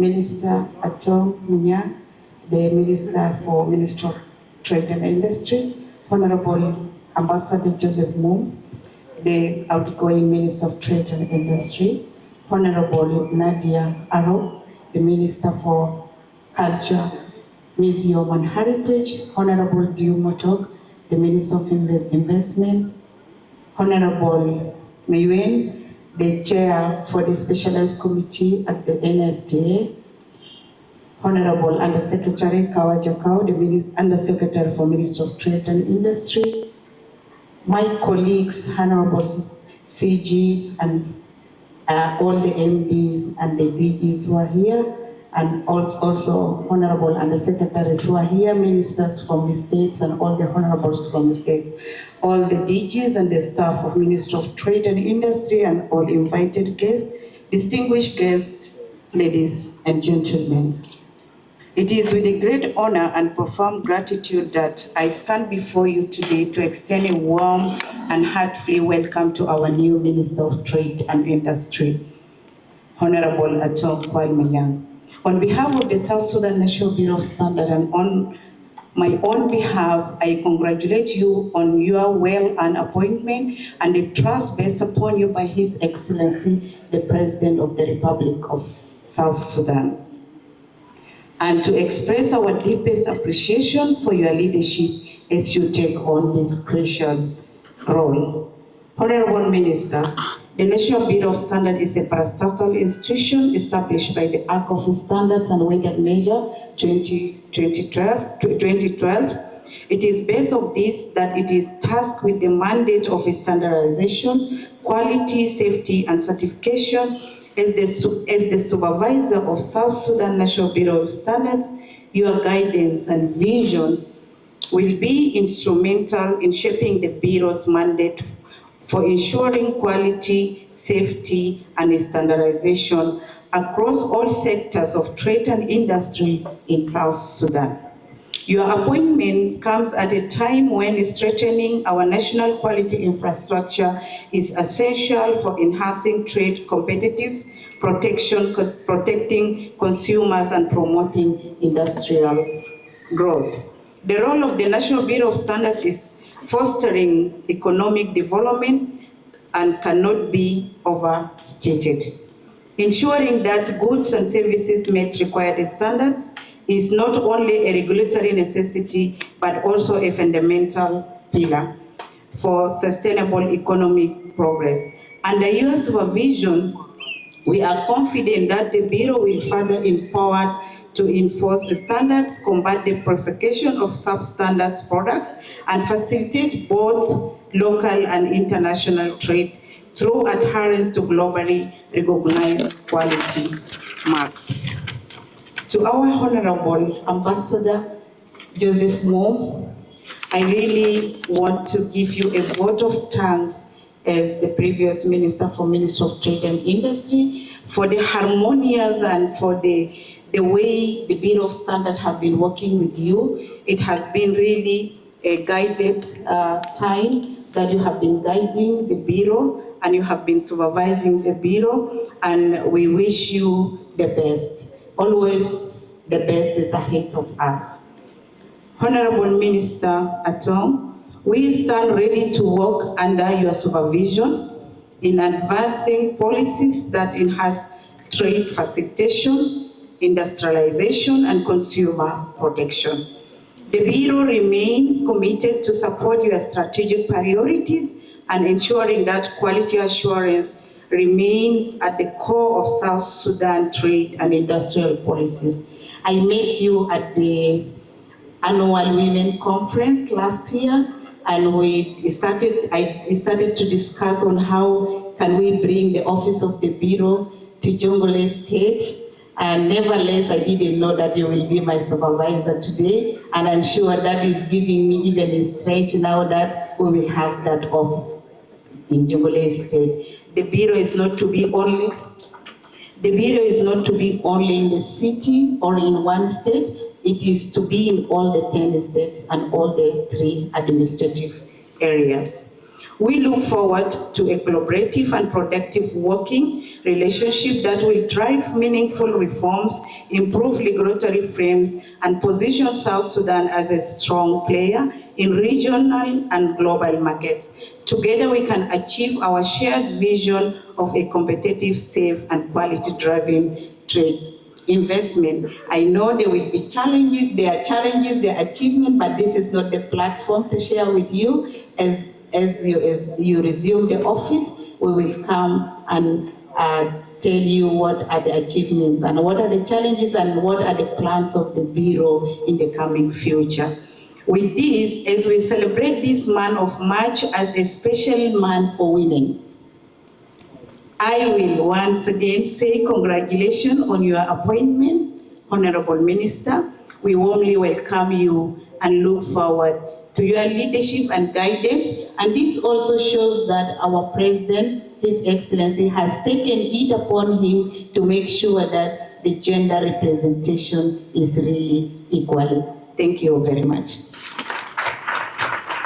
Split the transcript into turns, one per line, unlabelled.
Minister Atom Munya, the Minister of Trade and Industry, Honorable Ambassador Joseph Moom, the outgoing Minister of Trade and Industry, Honorable Nadia Arrow, the Minister for Culture, Museum and Heritage, Honorable Diu Motog, the Minister of Investment, Honorable Mayuen, the Chair for the Specialized Committee at the NFTA, Honorable Undersecretary Kawajakau, the Undersecretary for Minister of Trade and Industry, my colleagues, Honorable CG, and all the MDs and the DGs who are here, and also Honorable Undersecretaries who are here, ministers from the states and all the honorables from the states, all the DGs and the staff of Ministry of Trade and Industry, and all invited guests, distinguished guests, ladies and gentlemen. It is with a great honor and profound gratitude that I stand before you today to extend a warm and heartfelt welcome to our new Minister of Trade and Industry, Honorable Atom Munya. On behalf of the South Sudan National Bureau of Standards and on my own behalf, I congratulate you on your well-earned appointment and the trust based upon you by His Excellency, the President of the Republic of South Sudan, and to express our deepest appreciation for your leadership as you take on this crucial role. Honorable Minister, the National Bureau of Standards is a parastatal institution established by the Act of Standards and Weighted Measure 2012. It is based on this that it is tasked with the mandate of standardization, quality, safety, and certification. As the supervisor of South Sudan National Bureau of Standards, your guidance and vision will be instrumental in shaping the Bureau's mandate for ensuring quality, safety, and standardization across all sectors of trade and industry in South Sudan. Your appointment comes at a time when strengthening our national quality infrastructure is essential for enhancing trade competitiveness, protecting consumers, and promoting industrial growth. The role of the National Bureau of Standards is fostering economic development and cannot be overstated. Ensuring that goods and services meet required standards is not only a regulatory necessity, but also a fundamental pillar for sustainable economic progress. Under your supervision, we are confident that the Bureau will further empowered to enforce the standards, combat the proliferation of substandard products, and facilitate both local and international trade through adherence to globally recognized quality marks. To our Honorable Ambassador Joseph Moom, I really want to give you a vote of thanks as the previous Minister for Ministry of Trade and Industry for the harmonious and for the way the Bureau of Standards have been working with you. It has been really a guided time that you have been guiding the Bureau and you have been supervising the Bureau, and we wish you the best. Always the best is ahead of us. Honorable Minister Atom, we stand ready to work under your supervision in advancing policies that enhance trade facilitation, industrialization, and consumer protection. The Bureau remains committed to support your strategic priorities and ensuring that quality assurance remains at the core of South Sudan trade and industrial policies. I met you at the annual Women Conference last year, and I started to discuss on how can we bring the office of the Bureau to Jonglei State. And nevertheless, I didn't know that you will be my supervisor today, and I'm sure that is giving me even a stretch now that we will have that office in Jonglei State. The Bureau is not to be only in the city or in one state. It is to be in all the 10 states and all the 3 administrative areas. We look forward to a collaborative and productive working relationship that will drive meaningful reforms, improve regulatory frames, and position South Sudan as a strong player in regional and global markets. Together we can achieve our shared vision of a competitive, safe, and quality-driven trade investment. I know there will be challenges, there are achievements, but this is not the platform to share with you. As you resume the office, we will come and tell you what are the achievements and what are the challenges and what are the plans of the Bureau in the coming future. With this, as we celebrate this month of March as a special month for women, I will once again say congratulations on your appointment, Honorable Minister. We warmly welcome you and look forward to your leadership and guidance. And this also shows that our President, His Excellency, has taken it upon him to make sure that the gender representation is really equal. Thank you very much.